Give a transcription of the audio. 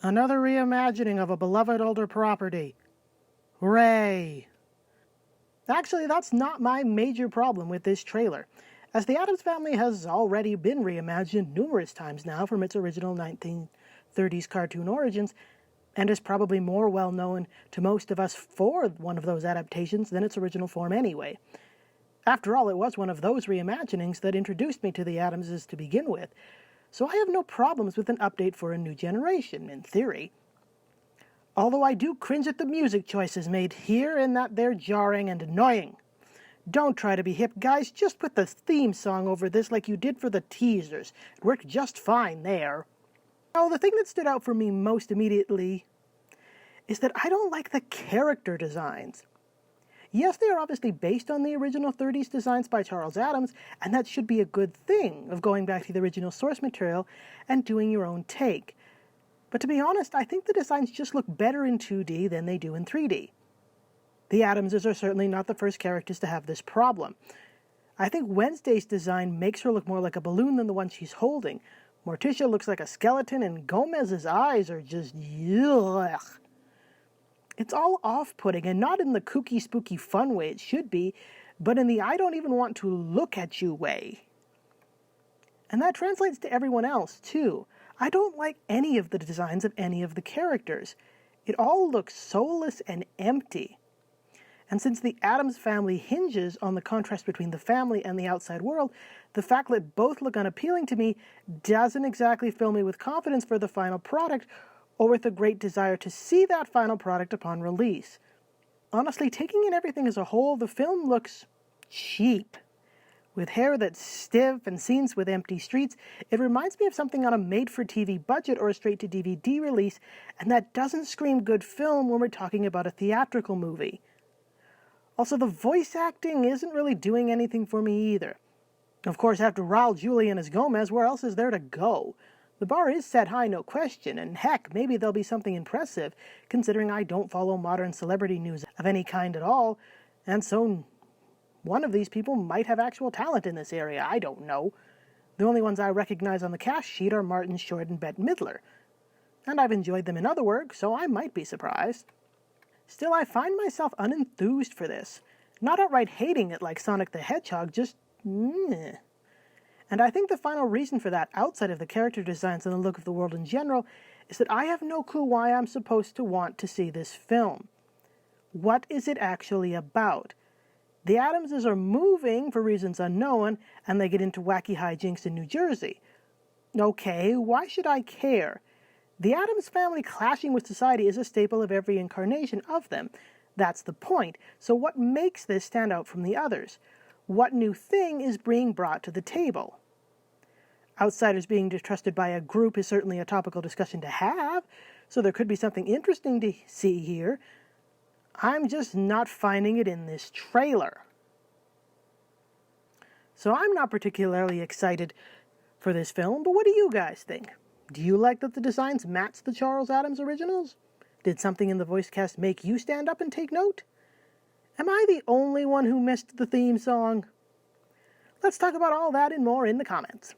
Another reimagining of a beloved older property. Hooray! Actually, that's not my major problem with this trailer, as the Addams Family has already been reimagined numerous times now from its original 1930s cartoon origins, and is probably more well known to most of us for one of those adaptations than its original form anyway. After all, it was one of those reimaginings that introduced me to the Addamses to begin with, so I have no problems with an update for a new generation, in theory. Although I do cringe at the music choices made here in that they're jarring and annoying. Don't try to be hip, guys, just put the theme song over this like you did for the teasers. It worked just fine there. Oh, the thing that stood out for me most immediately is that I don't like the character designs. Yes, they are obviously based on the original 30s designs by Charles Addams, and that should be a good thing of going back to the original source material and doing your own take. But to be honest, I think the designs just look better in 2D than they do in 3D. The Addamses are certainly not the first characters to have this problem. I think Wednesday's design makes her look more like a balloon than the one she's holding. Morticia looks like a skeleton, and Gomez's eyes are just yuck. It's all off-putting, and not in the kooky, spooky fun way it should be, but in the I don't even want to look at you way. And that translates to everyone else, too. I don't like any of the designs of any of the characters. It all looks soulless and empty. And since the Addams Family hinges on the contrast between the family and the outside world, the fact that both look unappealing to me doesn't exactly fill me with confidence for the final product, or with a great desire to see that final product upon release. Honestly, taking in everything as a whole, the film looks cheap. With hair that's stiff and scenes with empty streets, it reminds me of something on a made-for-TV budget or a straight-to-DVD release, and that doesn't scream good film when we're talking about a theatrical movie. Also, the voice acting isn't really doing anything for me either. Of course, after Raul Julian as Gomez, where else is there to go? The bar is set high, no question, and heck, maybe there'll be something impressive, considering I don't follow modern celebrity news of any kind at all, and so one of these people might have actual talent in this area, I don't know. The only ones I recognize on the cast sheet are Martin Short and Bette Midler, and I've enjoyed them in other work, so I might be surprised. Still, I find myself unenthused for this, not outright hating it like Sonic the Hedgehog, just meh. And I think the final reason for that, outside of the character designs and the look of the world in general, is that I have no clue why I'm supposed to want to see this film. What is it actually about? The Addamses are moving for reasons unknown, and they get into wacky hijinks in New Jersey. Okay, why should I care? The Addams Family clashing with society is a staple of every incarnation of them. That's the point. So what makes this stand out from the others? What new thing is being brought to the table? Outsiders being distrusted by a group is certainly a topical discussion to have, so there could be something interesting to see here. I'm just not finding it in this trailer. So I'm not particularly excited for this film, but what do you guys think? Do you like that the designs match the Charles Addams originals? Did something in the voice cast make you stand up and take note? Am I the only one who missed the theme song? Let's talk about all that and more in the comments.